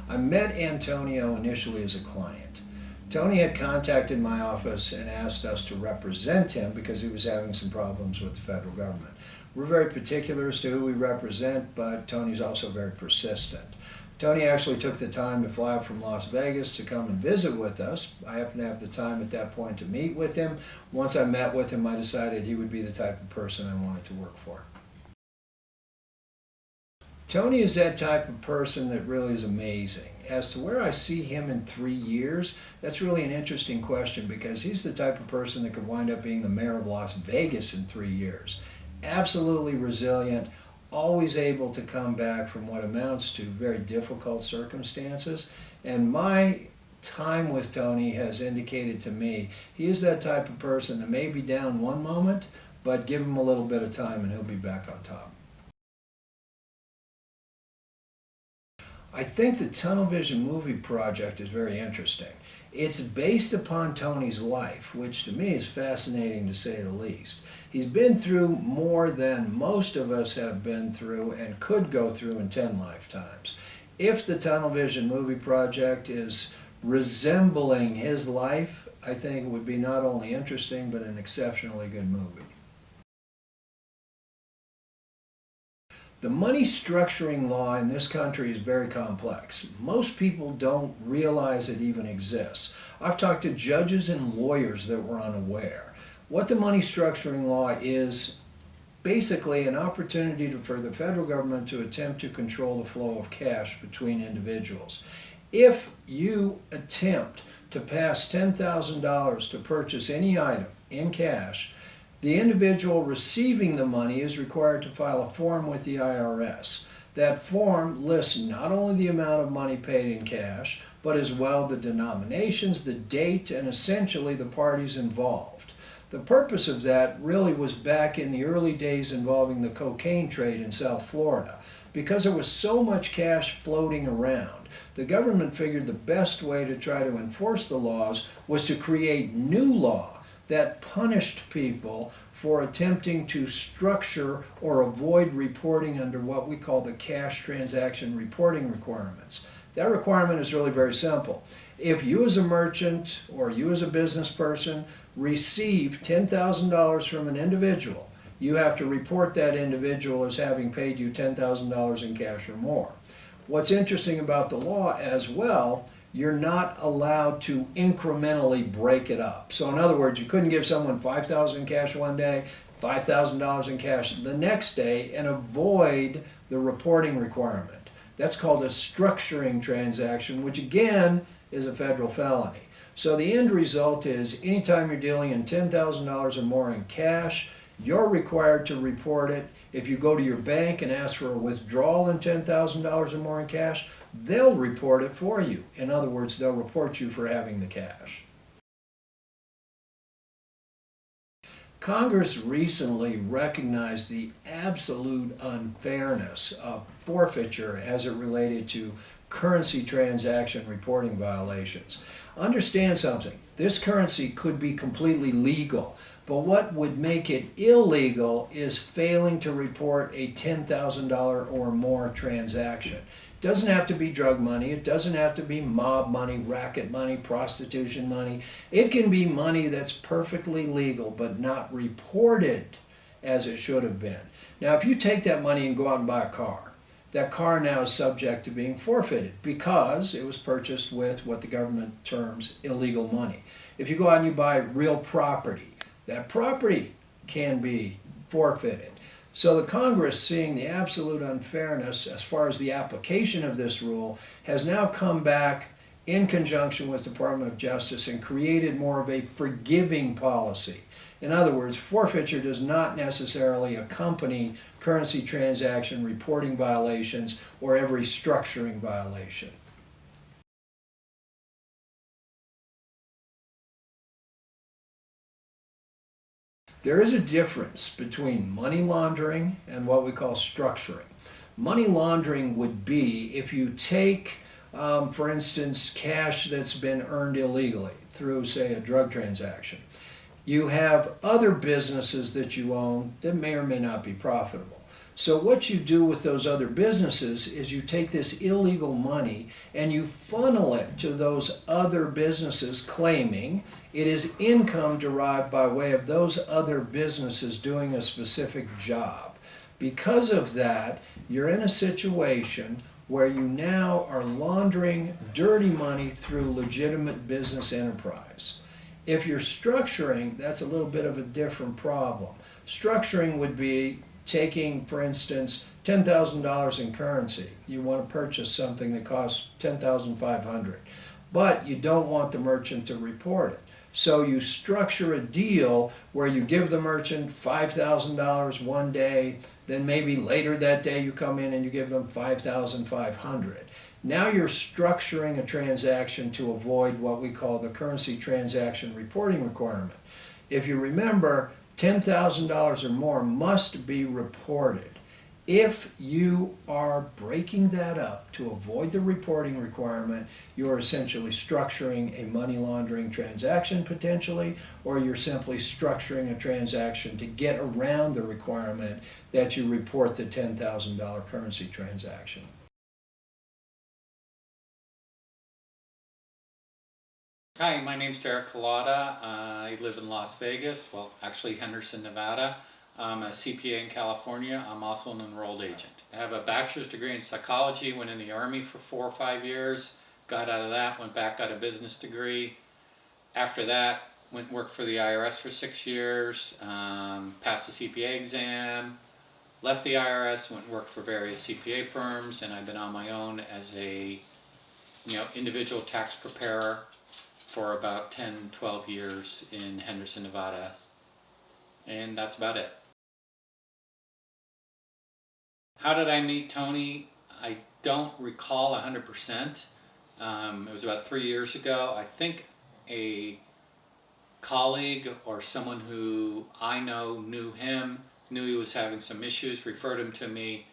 I met Antonio initially as a client. Tony had contacted my office and asked us to represent him because he was having some problems with the federal government. We're very particular as to who we represent, but Tony's also very persistent. Tony actually took the time to fly up from Las Vegas to come and visit with us. I happened to have the time at that point to meet with him. Once I met with him, I decided he would be the type of person I wanted to work for. Tony is that type of person that really is amazing. As to where I see him in 3 years, that's really an interesting question because he's the type of person that could wind up being the mayor of Las Vegas in 3 years. Absolutely resilient, always able to come back from what amounts to very difficult circumstances. And my time with Tony has indicated to me he is that type of person that may be down one moment, but give him a little bit of time and he'll be back on top. I think the Tunnel Vision movie project is very interesting. It's based upon Tony's life, which to me is fascinating to say the least. He's been through more than most of us have been through and could go through in 10 lifetimes. If the Tunnel Vision movie project is resembling his life, I think it would be not only interesting, but an exceptionally good movie. The money structuring law in this country is very complex. Most people don't realize it even exists. I've talked to judges and lawyers that were unaware. What the money structuring law is basically an opportunity for the federal government to attempt to control the flow of cash between individuals. If you attempt to pass $10,000 to purchase any item in cash, the individual receiving the money is required to file a form with the IRS. That form lists not only the amount of money paid in cash, but as well the denominations, the date, and essentially the parties involved. The purpose of that really was back in the early days involving the cocaine trade in South Florida. Because there was so much cash floating around, the government figured the best way to try to enforce the laws was to create new law that punished people for attempting to structure or avoid reporting under what we call the cash transaction reporting requirements. That requirement is really very simple. If you as a merchant or you as a business person receive $10,000 from an individual, you have to report that individual as having paid you $10,000 in cash or more. What's interesting about the law as well, you're not allowed to incrementally break it up. So in other words, you couldn't give someone $5,000 in cash one day, $5,000 in cash the next day, and avoid the reporting requirement. That's called a structuring transaction, which again is a federal felony. So the end result is anytime you're dealing in $10,000 or more in cash, you're required to report it. If you go to your bank and ask for a withdrawal in $10,000 or more in cash, they'll report it for you. In other words, they'll report you for having the cash. Congress recently recognized the absolute unfairness of forfeiture as it related to currency transaction reporting violations. Understand something, this currency could be completely legal, but what would make it illegal is failing to report a $10,000 or more transaction. It doesn't have to be drug money, it doesn't have to be mob money, racket money, prostitution money. It can be money that's perfectly legal but not reported as it should have been. Now if you take that money and go out and buy a car, that car now is subject to being forfeited because it was purchased with what the government terms illegal money. If you go out and you buy real property, that property can be forfeited. So the Congress, seeing the absolute unfairness as far as the application of this rule, has now come back in conjunction with the Department of Justice and created more of a forgiving policy. In other words, forfeiture does not necessarily accompany currency transaction reporting violations or every structuring violation. There is a difference between money laundering and what we call structuring. Money laundering would be if you take, for instance, cash that's been earned illegally through, say, a drug transaction. You have other businesses that you own that may or may not be profitable. So what you do with those other businesses is you take this illegal money and you funnel it to those other businesses, claiming it is income derived by way of those other businesses doing a specific job. Because of that, you're in a situation where you now are laundering dirty money through legitimate business enterprise. If you're structuring, that's a little bit of a different problem. Structuring would be taking, for instance, $10,000 in currency. You want to purchase something that costs $10,500, but you don't want the merchant to report it. So you structure a deal where you give the merchant $5,000 one day, then maybe later that day you come in and you give them $5,500. Now you're structuring a transaction to avoid what we call the currency transaction reporting requirement. If you remember, $10,000 or more must be reported. If you are breaking that up to avoid the reporting requirement, you're essentially structuring a money laundering transaction potentially, or you're simply structuring a transaction to get around the requirement that you report the $10,000 currency transaction. Hi, my name's Derek Collada. I live in Las Vegas, well, actually Henderson, Nevada. I'm a CPA in California. I'm also an enrolled agent. I have a bachelor's degree in psychology, went in the Army for 4 or 5 years, got out of that, went back, got a business degree. After that, went and worked for the IRS for 6 years, passed the CPA exam, left the IRS, went and worked for various CPA firms, and I've been on my own as a individual tax preparer for about 10, 12 years in Henderson, Nevada. And that's about it. How did I meet Tony? I don't recall 100%. It was about 3 years ago. I think a colleague or someone who I know knew him, knew he was having some issues, referred him to me,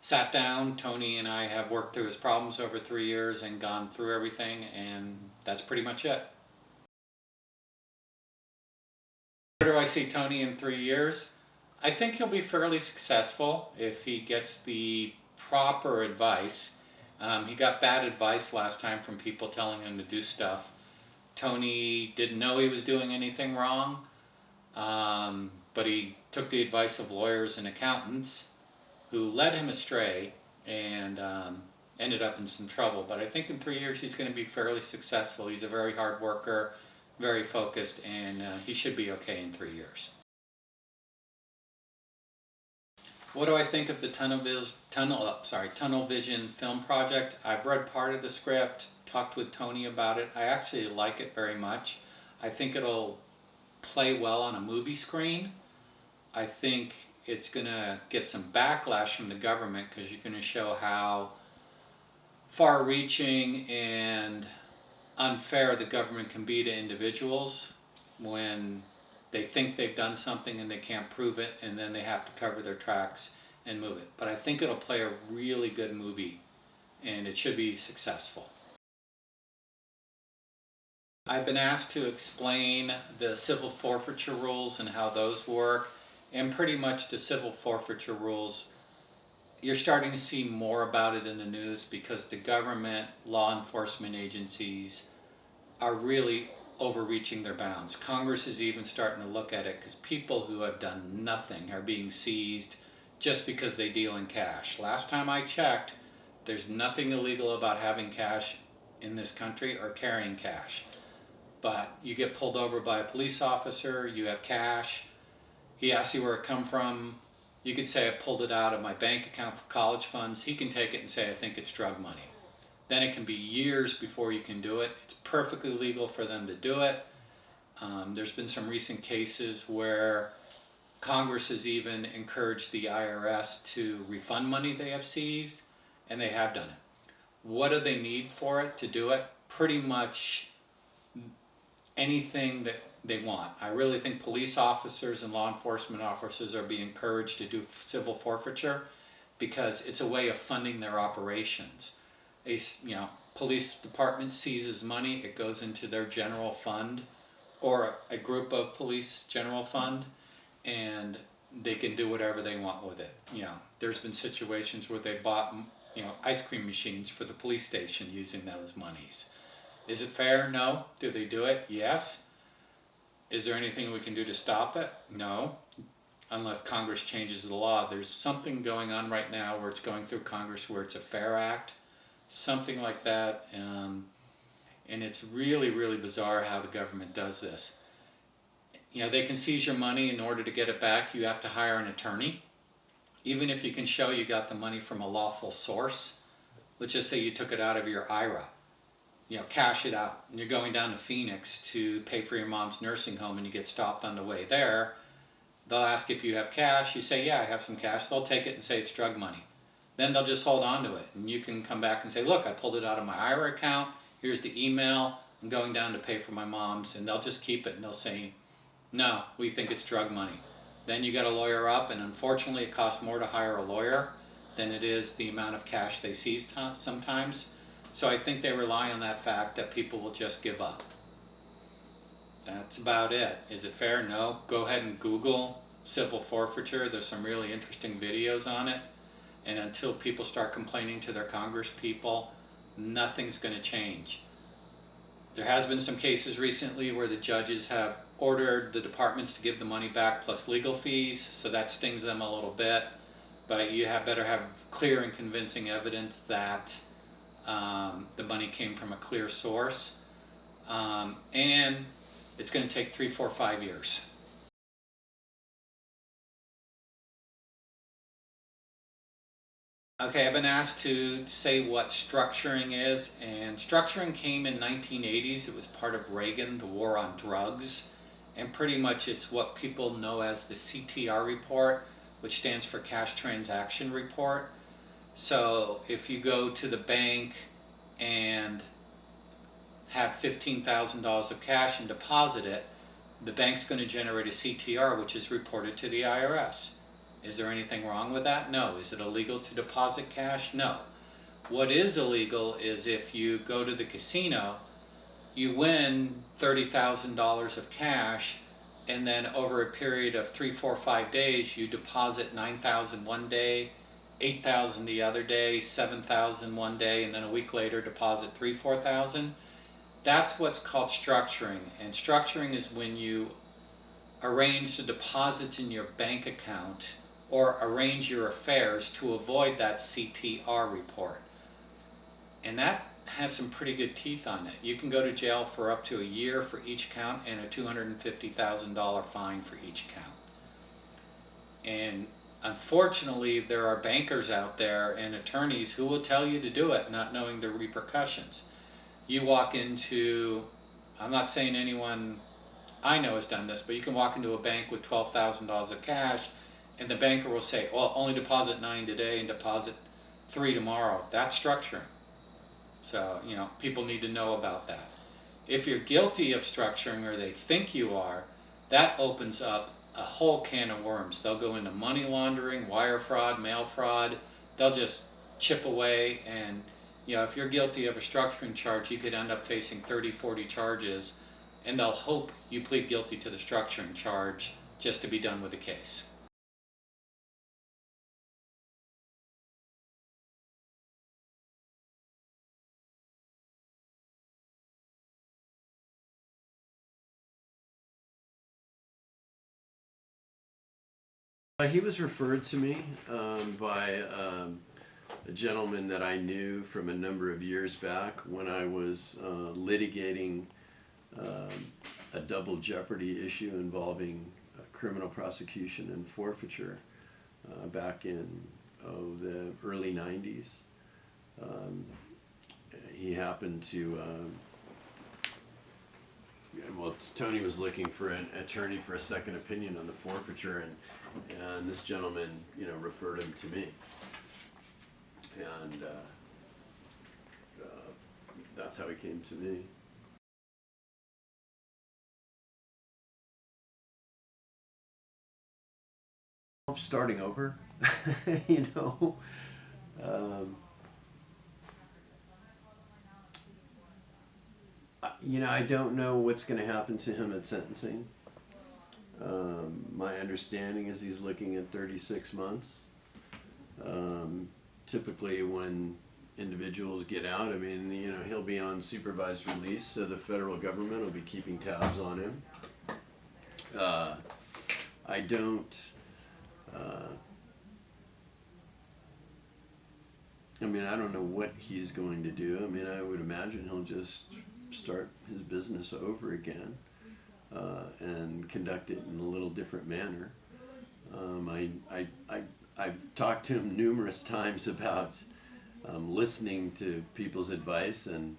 sat down. Tony and I have worked through his problems over 3 years and gone through everything, and that's pretty much it. Where do I see Tony in 3 years? I think he'll be fairly successful if he gets the proper advice. He got bad advice last time from people telling him to do stuff. Tony didn't know he was doing anything wrong, but he took the advice of lawyers and accountants who led him astray and ended up in some trouble. But I think in 3 years he's going to be fairly successful. He's a very hard worker, very focused, and he should be okay in 3 years. What do I think of the Tunnel Vision film project? I've read part of the script, talked with Tony about it. I actually like it very much. I think it'll play well on a movie screen. I think it's going to get some backlash from the government because you're going to show how far-reaching and unfair the government can be to individuals when they think they've done something and they can't prove it, and then they have to cover their tracks and move it. But I think it'll play a really good movie, and it should be successful. I've been asked to explain the civil forfeiture rules and how those work, and pretty much the civil forfeiture rules, you're starting to see more about it in the news because the government, law enforcement agencies are really overreaching their bounds. Congress is even starting to look at it because people who have done nothing are being seized just because they deal in cash. Last time I checked, there's nothing illegal about having cash in this country or carrying cash. But you get pulled over by a police officer, you have cash, he asks you where it come from, you could say I pulled it out of my bank account for college funds. He can take it and say I think it's drug money. Then it can be years before you can do it. It's perfectly legal for them to do it. There's been some recent cases where Congress has even encouraged the IRS to refund money they have seized, and they have done it. What do they need for it to do it? Pretty much anything that they want. I really think police officers and law enforcement officers are being encouraged to do civil forfeiture because it's a way of funding their operations. Police department seizes money, it goes into their general fund or a group of police general fund, and they can do whatever they want with it. You know, there's been situations where they bought, you know, ice cream machines for the police station using those monies. Is it fair? No. Do they do it? Yes. Is there anything we can do to stop it? No. Unless Congress changes the law. There's something going on right now where it's going through Congress where it's a FAIR Act, something like that. And it's really, really bizarre how the government does this. You know, they can seize your money. In order to get it back, you have to hire an attorney. Even if you can show you got the money from a lawful source, let's just say you took it out of your IRA, you know, cash it out, and you're going down to Phoenix to pay for your mom's nursing home and you get stopped on the way there, they'll ask if you have cash. You say, yeah, I have some cash. They'll take it and say it's drug money. Then they'll just hold on to it. And you can come back and say, look, I pulled it out of my IRA account. Here's the email. I'm going down to pay for my mom's. And they'll just keep it. And they'll say, no, we think it's drug money. Then you got a lawyer up. And unfortunately, it costs more to hire a lawyer than it is the amount of cash they seize sometimes. So I think they rely on that fact that people will just give up. That's about it. Is it fair? No. Go ahead and Google civil forfeiture. There's some really interesting videos on it. And until people start complaining to their Congress people, nothing's going to change. There has been some cases recently where the judges have ordered the departments to give the money back plus legal fees, so that stings them a little bit. But you better have clear and convincing evidence that the money came from a clear source. And it's going to take 3, 4, 5 years. Okay, I've been asked to say what structuring is, and structuring came in 1980s. It was part of Reagan, the war on drugs, and pretty much it's what people know as the CTR report, which stands for Cash Transaction Report. So if you go to the bank and have $15,000 of cash and deposit it, the bank's going to generate a CTR, which is reported to the IRS. Is there anything wrong with that? No. Is it illegal to deposit cash? No. What is illegal is if you go to the casino, you win $30,000 of cash, and then over a period of 3, 4, 5 days, you deposit $9,000 one day, $8,000 the other day, $7,000 one day, and then a week later deposit $3,000, $4,000. That's what's called structuring. And structuring is when you arrange the deposits in your bank account or arrange your affairs to avoid that CTR report. And that has some pretty good teeth on it. You can go to jail for up to a year for each count and a $250,000 fine for each count. And unfortunately, there are bankers out there and attorneys who will tell you to do it, not knowing the repercussions. You walk into, I'm not saying anyone I know has done this, but you can walk into a bank with $12,000 of cash, and the banker will say, well, only deposit 9 today and deposit 3 tomorrow. That's structuring. So, you know, people need to know about that. If you're guilty of structuring, or they think you are, that opens up a whole can of worms. They'll go into money laundering, wire fraud, mail fraud. They'll just chip away, and you know, if you're guilty of a structuring charge, you could end up facing 30, 40 charges, and they'll hope you plead guilty to the structuring charge just to be done with the case. He was referred to me by a gentleman that I knew from a number of years back when I was litigating a double jeopardy issue involving criminal prosecution and forfeiture back in the early 90s. He happened to, well, Tony was looking for an attorney for a second opinion on the forfeiture, and this gentleman, you know, referred him to me. And that's how he came to me. Starting over, you know. You know, I don't know what's going to happen to him at sentencing. My understanding is he's looking at 36 months. Typically when individuals get out, I mean, he'll be on supervised release, so the federal government will be keeping tabs on him. I don't, I don't know what he's going to do. I would imagine he'll just start his business over again, and conduct it in a little different manner. I've talked to him numerous times about listening to people's advice and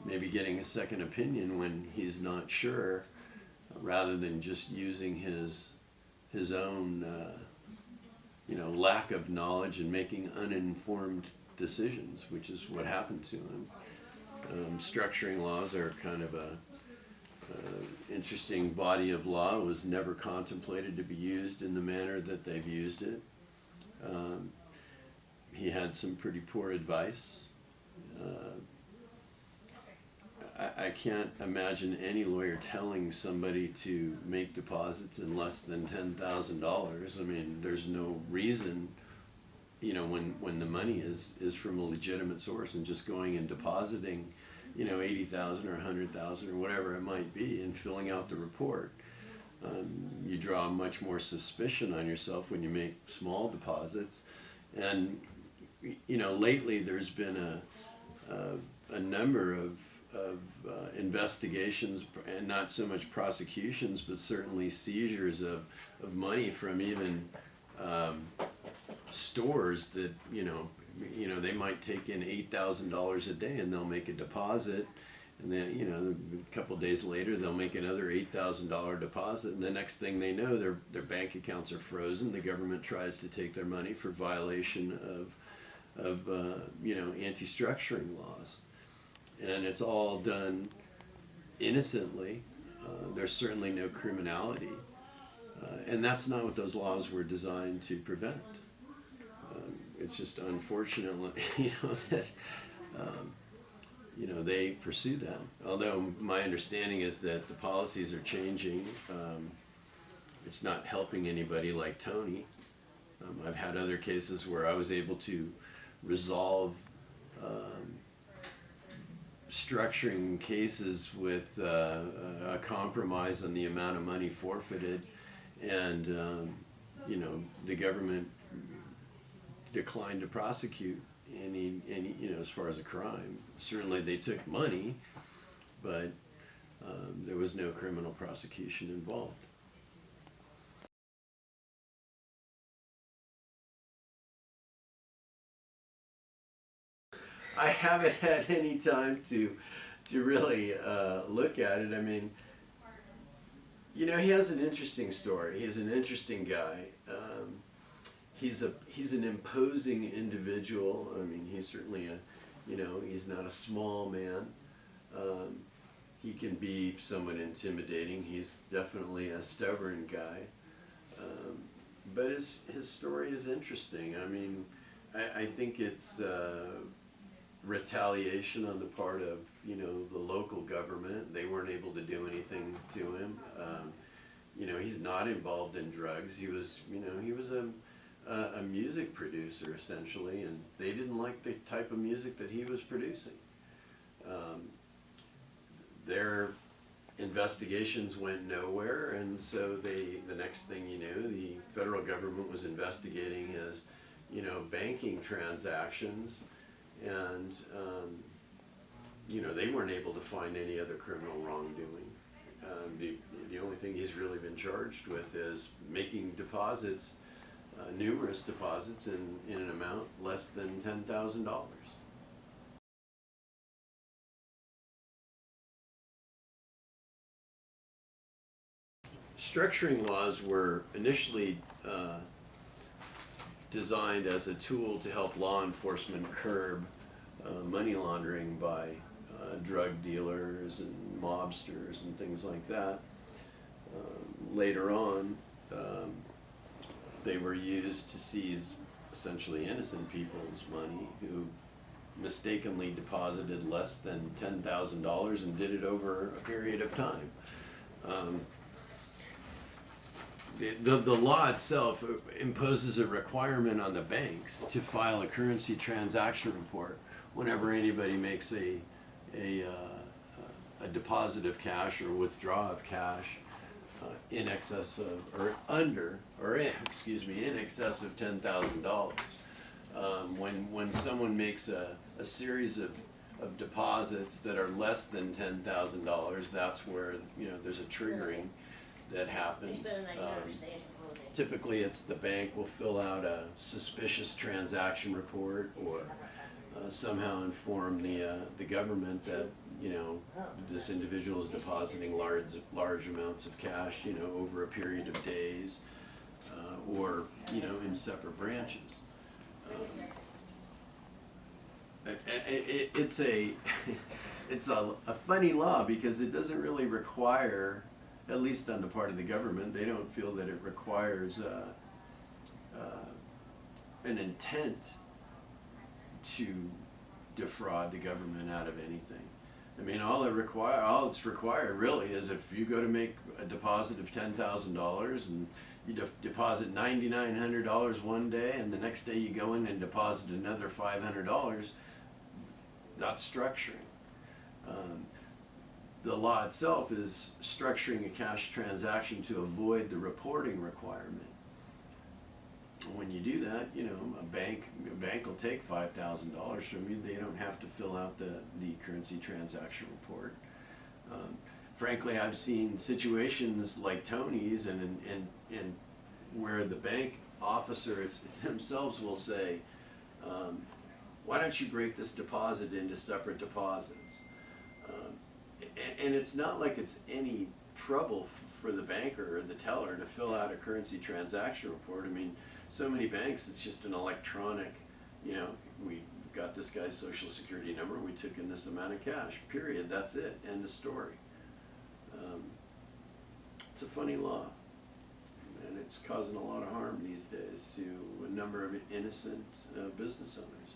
maybe getting a second opinion when he's not sure, rather than just using his own lack of knowledge and making uninformed decisions, which is what happened to him. Structuring laws are kind of a interesting body of law. It was never contemplated to be used in the manner that they've used it. He had some pretty poor advice. I can't imagine any lawyer telling somebody to make deposits in less than $10,000. There's no reason, when the money is from a legitimate source, and just going and depositing, $80,000 or $100,000 or whatever it might be, and filling out the report. You draw much more suspicion on yourself when you make small deposits. And lately there's been a number of investigations, and not so much prosecutions, but certainly seizures of money from even stores that they might take in $8,000 a day, and they'll make a deposit, and then a couple days later they'll make another $8,000 deposit, and the next thing they know, their bank accounts are frozen. The government tries to take their money for violation of anti-structuring laws, and it's all done innocently. There's certainly no criminality, and that's not what those laws were designed to prevent. It's just unfortunately, that they pursue that. Although my understanding is that the policies are changing. It's not helping anybody like Tony. I've had other cases where I was able to resolve structuring cases with a compromise on the amount of money forfeited, and the government declined to prosecute any as far as a crime. Certainly they took money, but there was no criminal prosecution involved. I haven't had any time to really look at it. He has an interesting story. He's an interesting guy. He's an imposing individual. He's certainly he's not a small man. He can be somewhat intimidating. He's definitely a stubborn guy. But his story is interesting. I think it's retaliation on the part of the local government. They weren't able to do anything to him. He's not involved in drugs. He was a music producer essentially, and they didn't like the type of music that he was producing. Their investigations went nowhere, and so the next thing you knew, the federal government was investigating his banking transactions, and they weren't able to find any other criminal wrongdoing. The only thing he's really been charged with is making deposits, numerous deposits in an amount less than $10,000. Structuring laws were initially designed as a tool to help law enforcement curb money laundering by drug dealers and mobsters and things like that. Later on, they were used to seize essentially innocent people's money who mistakenly deposited less than $10,000 and did it over a period of time. the law itself imposes a requirement on the banks to file a currency transaction report whenever anybody makes a deposit of cash or withdrawal of cash in excess of or under or in, excuse me, in excess of $10,000. When someone makes a series of deposits that are less than $10,000, that's where there's a triggering that happens. Typically, it's the bank will fill out a suspicious transaction report or somehow inform the government that this individual is depositing large amounts of cash over a period of days or in separate branches. It's a funny law because it doesn't really require, at least on the part of the government, they don't feel that it requires an intent to defraud the government out of anything. I mean, all it's required really is if you go to make a deposit of $10,000 and you deposit $9,900 one day, and the next day you go in and deposit another $500. That's structuring. The law itself is structuring a cash transaction to avoid the reporting requirement. When you do that, a bank will take $5,000 from you. They don't have to fill out the currency transaction report. Frankly, I've seen situations like Tony's and where the bank officers themselves will say, why don't you break this deposit into separate deposits? And it's not like it's any trouble for the banker or the teller to fill out a currency transaction report. I mean, so many banks, it's just an electronic, we got this guy's social security number, we took in this amount of cash, period, that's it, end of story. It's a funny law, and it's causing a lot of harm these days to a number of innocent business owners.